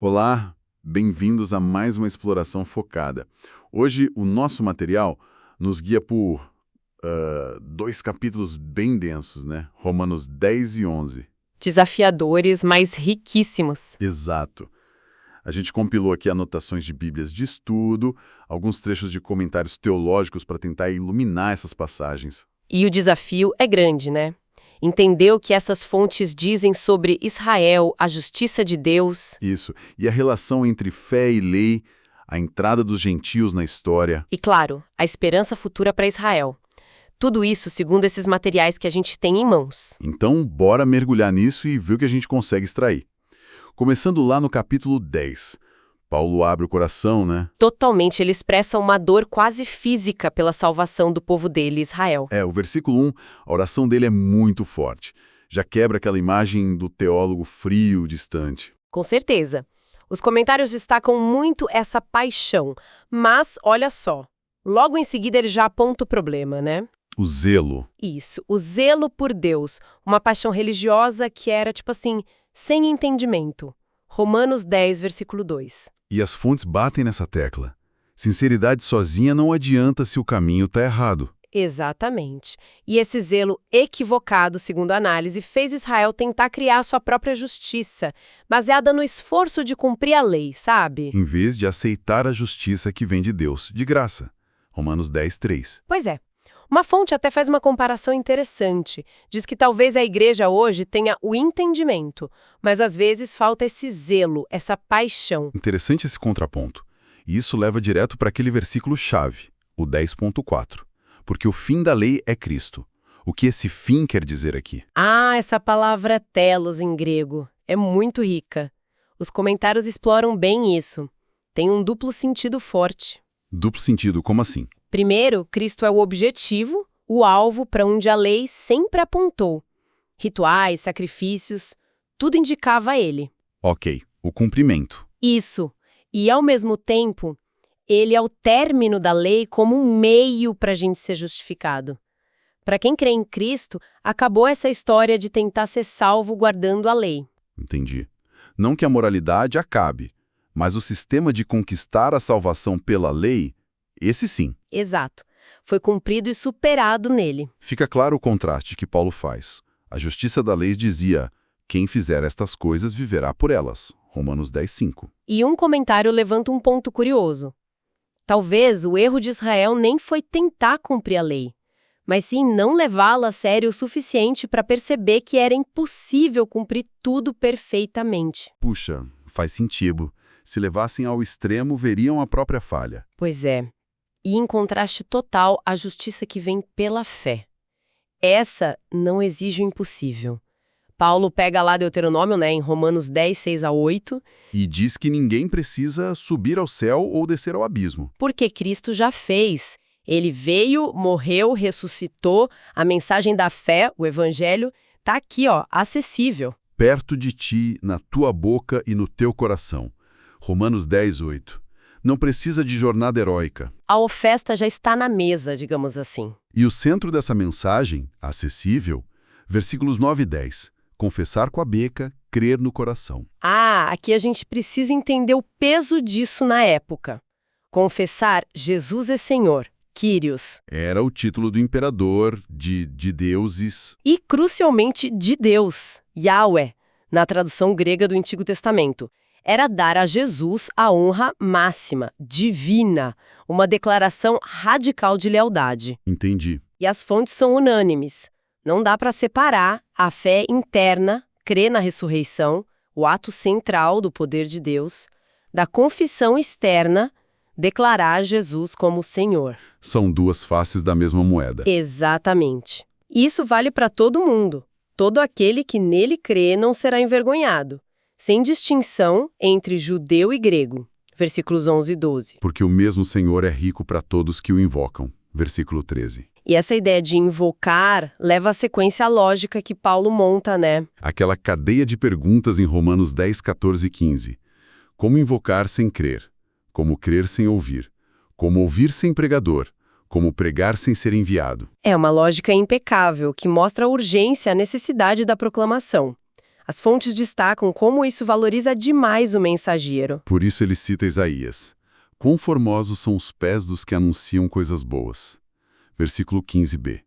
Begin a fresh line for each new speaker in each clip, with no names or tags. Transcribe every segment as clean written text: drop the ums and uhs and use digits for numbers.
Olá, bem-vindos a mais uma exploração focada. Hoje, o nosso material nos guia por dois capítulos bem densos, né? Romanos 10 e 11.
Desafiadores, mas riquíssimos.
Exato. A gente compilou aqui anotações de bíblias de estudo, alguns trechos de comentários teológicos para tentar iluminar essas passagens.
E o desafio é grande, né? Entender o que essas fontes dizem sobre Israel, a justiça de Deus.
Isso. E a relação entre fé e lei, a entrada dos gentios na história.
E, claro, a esperança futura para Israel. Tudo isso segundo esses materiais que a gente tem em mãos.
Então, bora mergulhar nisso e ver o que a gente consegue extrair. Começando lá no capítulo 10. Paulo abre o coração, né?
Totalmente, ele expressa uma dor quase física pela salvação do povo dele, Israel.
O versículo 1, a oração dele é muito forte. Já quebra aquela imagem do teólogo frio, distante.
Com certeza. Os comentários destacam muito essa paixão, mas olha só, logo em seguida ele já aponta o problema, né?
O zelo.
Isso, o zelo por Deus, uma paixão religiosa que era, tipo assim, sem entendimento. Romanos 10, versículo 2.
E as fontes batem nessa tecla. Sinceridade sozinha não adianta se o caminho está errado.
Exatamente. E esse zelo equivocado, segundo a análise, fez Israel tentar criar sua própria justiça, baseada no esforço de cumprir a lei, sabe?
Em vez de aceitar a justiça que vem de Deus, de graça. Romanos 10, 3.
Pois é. Uma fonte até faz uma comparação interessante. Diz que talvez a igreja hoje tenha o entendimento, mas às vezes falta esse zelo, essa paixão.
Interessante esse contraponto. E isso leva direto para aquele versículo-chave, o 10.4. Porque o fim da lei é Cristo. O que esse fim quer dizer aqui?
Ah, essa palavra telos em grego é muito rica. Os comentários exploram bem isso. Tem um duplo sentido forte.
Duplo sentido, como assim?
Primeiro, Cristo é o objetivo, o alvo para onde a lei sempre apontou. Rituais, sacrifícios, tudo indicava a ele.
Ok, o cumprimento.
Isso. E, ao mesmo tempo, ele é o término da lei como um meio para a gente ser justificado. Para quem crê em Cristo, acabou essa história de tentar ser salvo guardando a lei.
Entendi. Não que a moralidade acabe, mas o sistema de conquistar a salvação pela lei, esse sim.
Exato. Foi cumprido e superado nele.
Fica claro o contraste que Paulo faz. A justiça da lei dizia, quem fizer estas coisas viverá por elas. Romanos 10, 5.
E um comentário levanta um ponto curioso. Talvez o erro de Israel nem foi tentar cumprir a lei, mas sim não levá-la a sério o suficiente para perceber que era impossível cumprir tudo perfeitamente.
Puxa, faz sentido. Se levassem ao extremo, veriam a própria falha.
Pois é. E em contraste total, a justiça que vem pela fé. Essa não exige o impossível. Paulo pega lá Deuteronômio, em Romanos 10, 6 a 8.
E diz que ninguém precisa subir ao céu ou descer ao abismo.
Porque Cristo já fez. Ele veio, morreu, ressuscitou. A mensagem da fé, o evangelho, está aqui, acessível.
Perto de ti, na tua boca e no teu coração. Romanos 10, 8. Não precisa de jornada heróica.
A oferta já está na mesa, digamos assim.
E o centro dessa mensagem, acessível, versículos 9 e 10. Confessar com a boca, crer no coração.
Ah, aqui a gente precisa entender o peso disso na época. Confessar Jesus é Senhor, Kyrios.
Era o título do imperador, de deuses.
E, crucialmente, de Deus, Yahweh, na tradução grega do Antigo Testamento. Era dar a Jesus a honra máxima, divina, uma declaração radical de lealdade.
Entendi.
E as fontes são unânimes. Não dá para separar a fé interna, crer na ressurreição, o ato central do poder de Deus, da confissão externa, declarar Jesus como Senhor.
São duas faces da mesma moeda.
Exatamente. Isso vale para todo mundo. Todo aquele que nele crê não será envergonhado, sem distinção entre judeu e grego. Versículos 11 e 12.
Porque o mesmo Senhor é rico para todos que o invocam. Versículo 13.
E essa ideia de invocar leva à sequência lógica que Paulo monta,
Aquela cadeia de perguntas em Romanos 10, 14 e 15. Como invocar sem crer? Como crer sem ouvir? Como ouvir sem pregador? Como pregar sem ser enviado?
É uma lógica impecável que mostra a urgência e a necessidade da proclamação. As fontes destacam como isso valoriza demais o mensageiro.
Por isso ele cita Isaías. Quão formosos são os pés dos que anunciam coisas boas. Versículo 15b.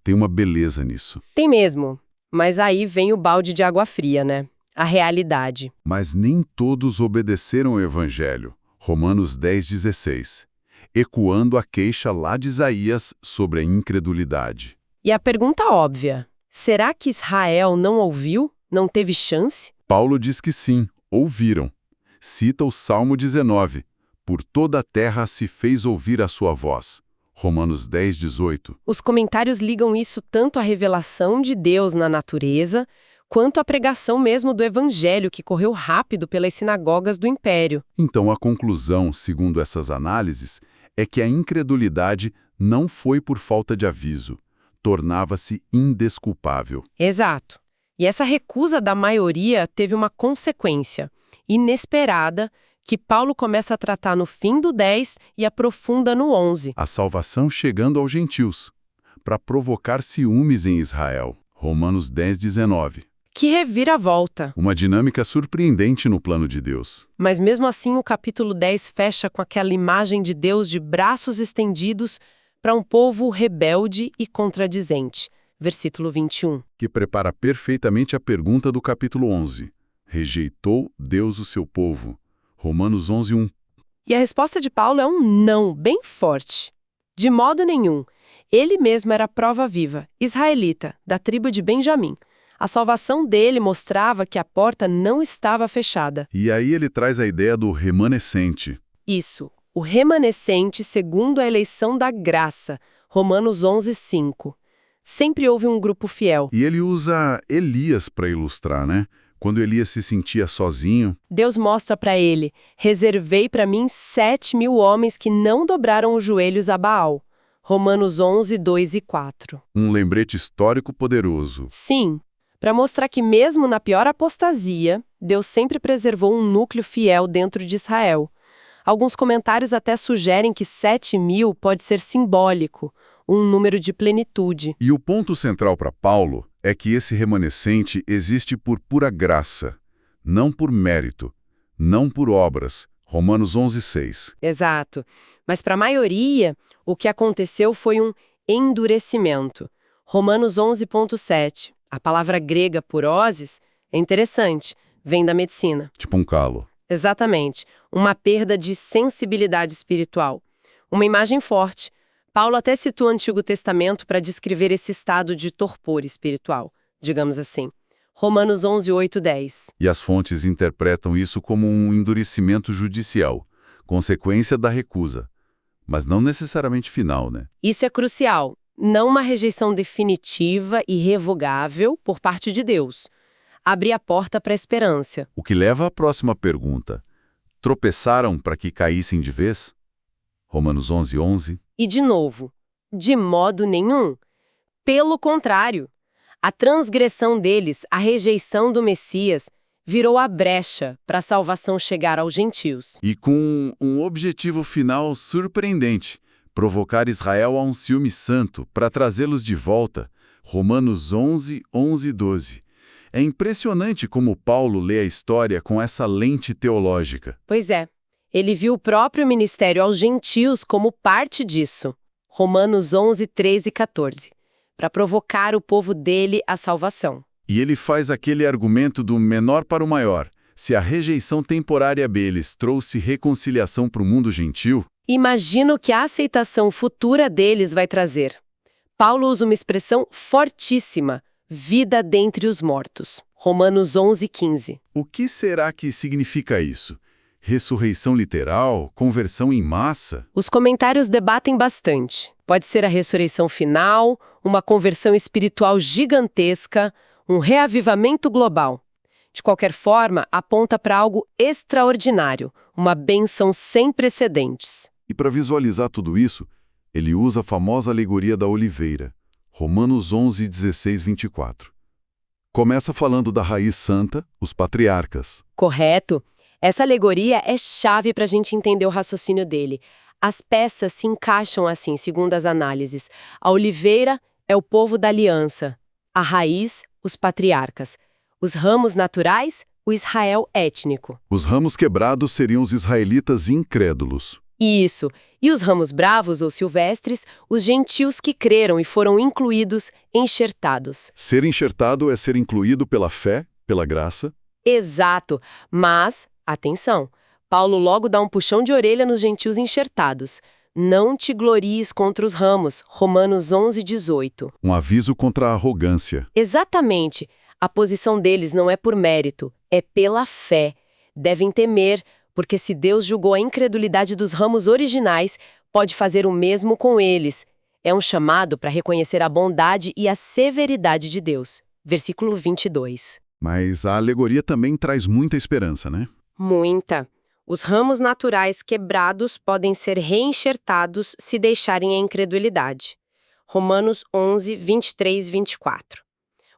Tem uma beleza nisso.
Tem mesmo, mas aí vem o balde de água fria, né? A realidade.
Mas nem todos obedeceram ao Evangelho. Romanos 10:16. Ecoando a queixa lá de Isaías sobre a incredulidade.
E a pergunta óbvia, será que Israel não ouviu? Não teve chance?
Paulo diz que sim, ouviram. Cita o Salmo 19. Por toda a terra se fez ouvir a sua voz. Romanos 10:18.
Os comentários ligam isso tanto à revelação de Deus na natureza, quanto à pregação mesmo do evangelho que correu rápido pelas sinagogas do império.
Então a conclusão, segundo essas análises, é que a incredulidade não foi por falta de aviso. Tornava-se indesculpável.
Exato. E essa recusa da maioria teve uma consequência inesperada que Paulo começa a tratar no fim do 10 e aprofunda no 11.
A salvação chegando aos gentios, para provocar ciúmes em Israel. Romanos 10:19.
Que reviravolta.
Uma dinâmica surpreendente no plano de Deus.
Mas mesmo assim o capítulo 10 fecha com aquela imagem de Deus de braços estendidos para um povo rebelde e contradizente. Versículo 21.
Que prepara perfeitamente a pergunta do capítulo 11. Rejeitou Deus o seu povo? Romanos 11:1.
E a resposta de Paulo é um não bem forte. De modo nenhum. Ele mesmo era prova viva, israelita, da tribo de Benjamim. A salvação dele mostrava que a porta não estava fechada.
E aí ele traz a ideia do remanescente.
Isso, o remanescente segundo a eleição da graça. Romanos 11:5. Sempre houve um grupo fiel.
E ele usa Elias para ilustrar, né? Quando Elias se sentia sozinho.
Deus mostra para ele, reservei para mim 7.000 homens que não dobraram os joelhos a Baal. Romanos 11:2 e 4.
Um lembrete histórico poderoso.
Sim, para mostrar que mesmo na pior apostasia, Deus sempre preservou um núcleo fiel dentro de Israel. Alguns comentários até sugerem que 7.000 pode ser simbólico, um número de plenitude.
E o ponto central para Paulo é que esse remanescente existe por pura graça, não por mérito, não por obras. Romanos 11:6.
Exato. Mas para a maioria, o que aconteceu foi um endurecimento. Romanos 11:7. A palavra grega poroses é interessante, vem da medicina.
Tipo um calo.
Exatamente. Uma perda de sensibilidade espiritual. Uma imagem forte. Paulo até citou o Antigo Testamento para descrever esse estado de torpor espiritual, digamos assim. Romanos 11:8-10.
E as fontes interpretam isso como um endurecimento judicial, consequência da recusa. Mas não necessariamente final, né?
Isso é crucial. Não uma rejeição definitiva e irrevogável por parte de Deus. Abrir a porta para a esperança.
O que leva à próxima pergunta. Tropeçaram para que caíssem de vez? Romanos 11:11.
E de novo, de modo nenhum. Pelo contrário, a transgressão deles, a rejeição do Messias, virou a brecha para a salvação chegar aos gentios.
E com um objetivo final surpreendente, provocar Israel a um ciúme santo para trazê-los de volta. Romanos 11:11-12. É impressionante como Paulo lê a história com essa lente teológica.
Pois é, ele viu o próprio ministério aos gentios como parte disso. Romanos 11:13-14. Para provocar o povo dele à salvação.
E ele faz aquele argumento do menor para o maior. Se a rejeição temporária deles trouxe reconciliação para o mundo gentil,
imagina o que a aceitação futura deles vai trazer. Paulo usa uma expressão fortíssima, vida dentre os mortos. Romanos 11:15.
o que será que significa isso? Ressurreição literal? Conversão em massa?
Os comentários debatem bastante. Pode ser a ressurreição final, uma conversão espiritual gigantesca, um reavivamento global. De qualquer forma, aponta para algo extraordinário, uma bênção sem precedentes.
E para visualizar tudo isso, ele usa a famosa alegoria da oliveira, Romanos 11:16-24. Começa falando da raiz santa, os patriarcas.
Correto? Essa alegoria é chave para a gente entender o raciocínio dele. As peças se encaixam assim, segundo as análises. A oliveira é o povo da aliança, a raiz, os patriarcas. Os ramos naturais, o Israel étnico.
Os ramos quebrados seriam os israelitas incrédulos.
Isso. E os ramos bravos ou silvestres, os gentios que creram e foram incluídos, enxertados.
Ser enxertado é ser incluído pela fé, pela graça.
Exato. Mas, atenção, Paulo logo dá um puxão de orelha nos gentios enxertados. Não te glories contra os ramos, Romanos 11:18.
Um aviso contra a arrogância.
Exatamente. A posição deles não é por mérito, é pela fé. Devem temer, porque se Deus julgou a incredulidade dos ramos originais, pode fazer o mesmo com eles. É um chamado para reconhecer a bondade e a severidade de Deus. Versículo 22.
Mas a alegoria também traz muita esperança, né?
Muita. Os ramos naturais quebrados podem ser reenxertados se deixarem a incredulidade. Romanos 11, 23, 24.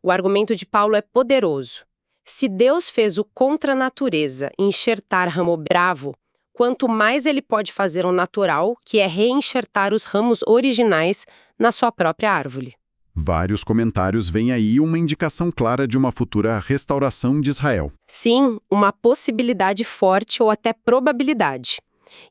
O argumento de Paulo é poderoso. Se Deus fez o contra a natureza, enxertar ramo bravo, quanto mais ele pode fazer o natural, que é reenxertar os ramos originais na sua própria árvore.
Vários comentários veem aí uma indicação clara de uma futura restauração de Israel.
Sim, uma possibilidade forte ou até probabilidade.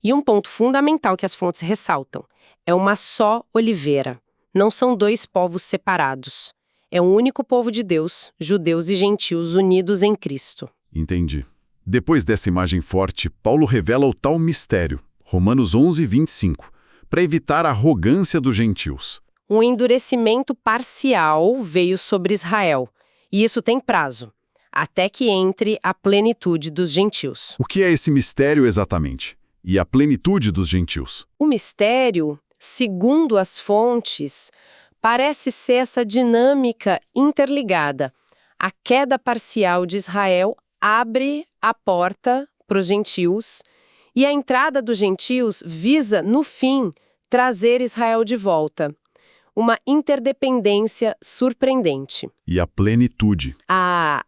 E um ponto fundamental que as fontes ressaltam: é uma só oliveira. Não são dois povos separados. É um único povo de Deus, judeus e gentios unidos em Cristo.
Entendi. Depois dessa imagem forte, Paulo revela o tal mistério, Romanos 11, 25, para evitar a arrogância dos gentios.
Um endurecimento parcial veio sobre Israel, e isso tem prazo, até que entre a plenitude dos gentios.
O que é esse mistério exatamente? E a plenitude dos gentios?
O mistério, segundo as fontes, parece ser essa dinâmica interligada. A queda parcial de Israel abre a porta para os gentios, e a entrada dos gentios visa, no fim, trazer Israel de volta. Uma interdependência surpreendente.
E a plenitude?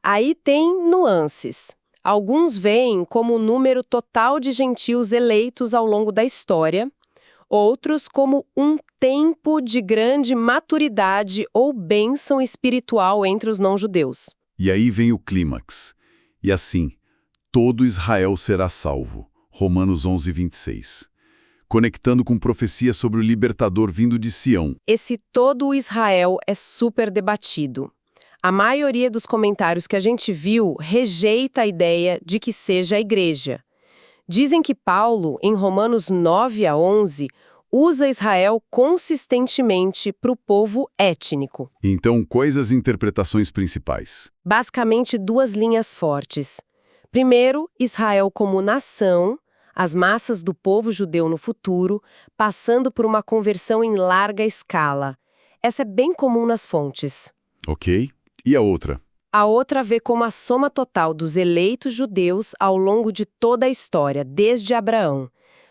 Aí tem nuances. Alguns veem como o número total de gentios eleitos ao longo da história, outros como um tempo de grande maturidade ou bênção espiritual entre os não-judeus.
E aí vem o clímax. E assim, todo Israel será salvo. Romanos 11, 26. Conectando com profecia sobre o libertador vindo de Sião.
Esse todo o Israel é super debatido. A maioria dos comentários que a gente viu rejeita a ideia de que seja a igreja. Dizem que Paulo, em Romanos 9 a 11, usa Israel consistentemente para o povo étnico.
Então, quais as interpretações principais?
Basicamente, duas linhas fortes. Primeiro, Israel como nação, as massas do povo judeu no futuro, passando por uma conversão em larga escala. Essa é bem comum nas fontes.
Ok. E a outra?
A outra vê como a soma total dos eleitos judeus ao longo de toda a história, desde Abraão.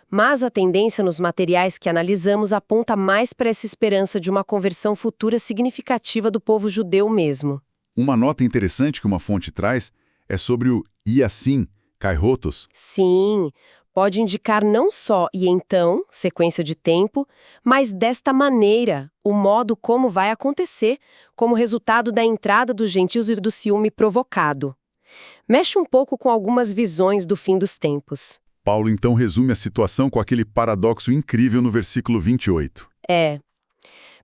Mas a tendência nos materiais que analisamos aponta mais para essa esperança de uma conversão futura significativa do povo judeu mesmo.
Uma nota interessante que uma fonte traz é sobre o "e assim", kairotos.
Sim, pode indicar não só "e então", sequência de tempo, mas desta maneira, o modo como vai acontecer, como resultado da entrada dos gentios e do ciúme provocado. Mexe um pouco com algumas visões do fim dos tempos.
Paulo então resume a situação com aquele paradoxo incrível no versículo 28.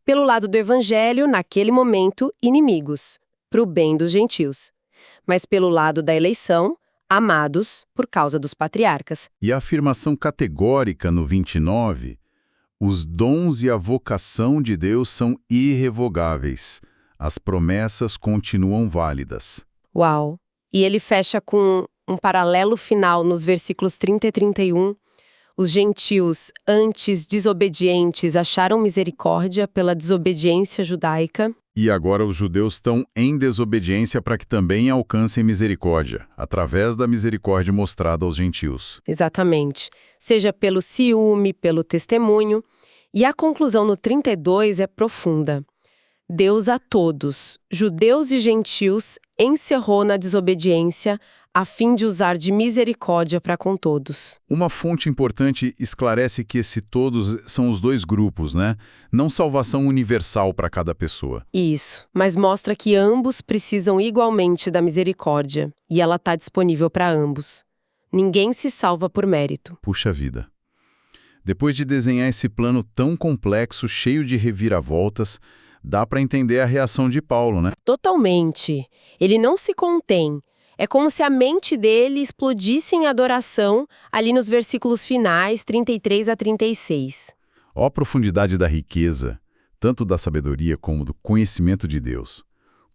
Pelo lado do evangelho, naquele momento, inimigos, para o bem dos gentios. Mas pelo lado da eleição, amados por causa dos patriarcas.
E a afirmação categórica no 29, os dons e a vocação de Deus são irrevogáveis. As promessas continuam válidas.
Uau! E ele fecha com um paralelo final nos versículos 30 e 31. Os gentios, antes desobedientes, acharam misericórdia pela desobediência judaica.
E agora os judeus estão em desobediência para que também alcancem misericórdia, através da misericórdia mostrada aos gentios.
Exatamente. Seja pelo ciúme, pelo testemunho. E a conclusão no 32 é profunda. Deus a todos, judeus e gentios, encerrou na desobediência, a fim de usar de misericórdia para com todos.
Uma fonte importante esclarece que esse todos são os dois grupos, né? Não salvação universal para cada pessoa.
Isso, mas mostra que ambos precisam igualmente da misericórdia, e ela está disponível para ambos. Ninguém se salva por mérito.
Puxa vida. Depois de desenhar esse plano tão complexo, cheio de reviravoltas, dá para entender a reação de Paulo, né?
Totalmente. Ele não se contém. É como se a mente dele explodisse em adoração ali nos versículos finais, 33 a 36.
Ó a profundidade da riqueza, tanto da sabedoria como do conhecimento de Deus.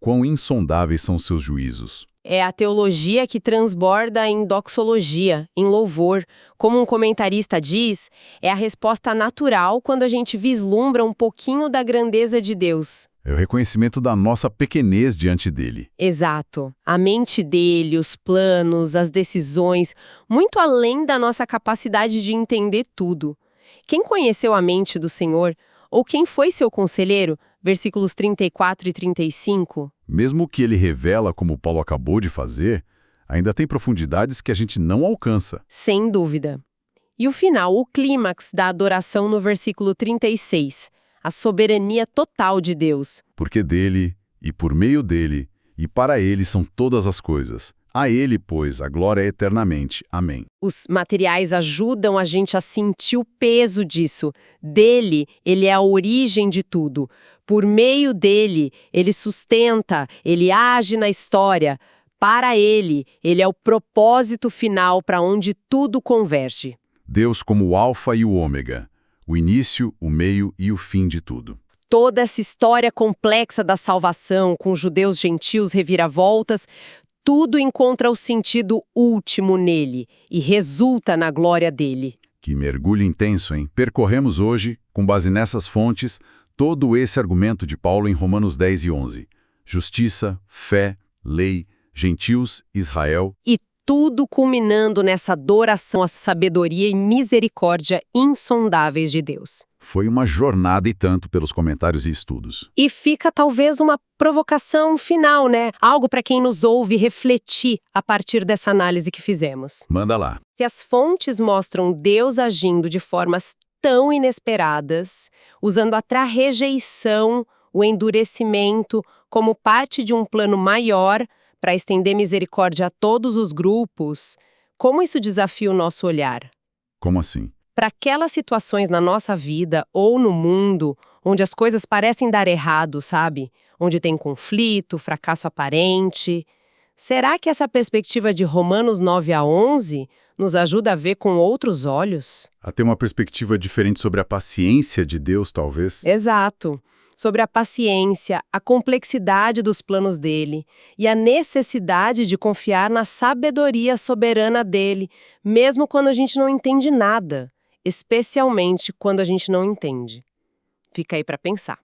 Quão insondáveis são seus juízos.
É a teologia que transborda em doxologia, em louvor. Como um comentarista diz, é a resposta natural quando a gente vislumbra um pouquinho da grandeza de Deus.
É o reconhecimento da nossa pequenez diante dele.
Exato. A mente dele, os planos, as decisões, muito além da nossa capacidade de entender tudo. Quem conheceu a mente do Senhor, ou quem foi seu conselheiro, versículos 34 e 35?
Mesmo o que ele revela, como Paulo acabou de fazer, ainda tem profundidades que a gente não alcança.
Sem dúvida. E o final, o clímax da adoração no versículo 36, a soberania total de Deus.
Porque dele, e por meio dele, e para ele são todas as coisas. A ele, pois, a glória é eternamente. Amém.
Os materiais ajudam a gente a sentir o peso disso. Dele, ele é a origem de tudo. Por meio dele, ele sustenta, ele age na história. Para ele é o propósito final para onde tudo converge.
Deus como o alfa e o ômega, o início, o meio e o fim de tudo.
Toda essa história complexa da salvação, com judeus, gentios, reviravoltas, tudo encontra o sentido último nele e resulta na glória dele.
Que mergulho intenso, hein? Percorremos hoje, com base nessas fontes, todo esse argumento de Paulo em Romanos 10 e 11. Justiça, fé, lei, gentios, Israel.
E tudo culminando nessa adoração à sabedoria e misericórdia insondáveis de Deus.
Foi uma jornada e tanto pelos comentários e estudos.
E fica talvez uma provocação final, né? Algo para quem nos ouve refletir a partir dessa análise que fizemos.
Manda lá.
Se as fontes mostram Deus agindo de formas tão inesperadas, usando a rejeição, o endurecimento, como parte de um plano maior para estender misericórdia a todos os grupos, como isso desafia o nosso olhar?
Como assim?
Para aquelas situações na nossa vida ou no mundo onde as coisas parecem dar errado, sabe? Onde tem conflito, fracasso aparente. Será que essa perspectiva de Romanos 9 a 11 nos ajuda a ver com outros olhos?
A ter uma perspectiva diferente sobre a paciência de Deus, talvez?
Exato. Sobre a paciência, a complexidade dos planos dele e a necessidade de confiar na sabedoria soberana dele, mesmo quando a gente não entende nada, especialmente quando a gente não entende. Fica aí para pensar.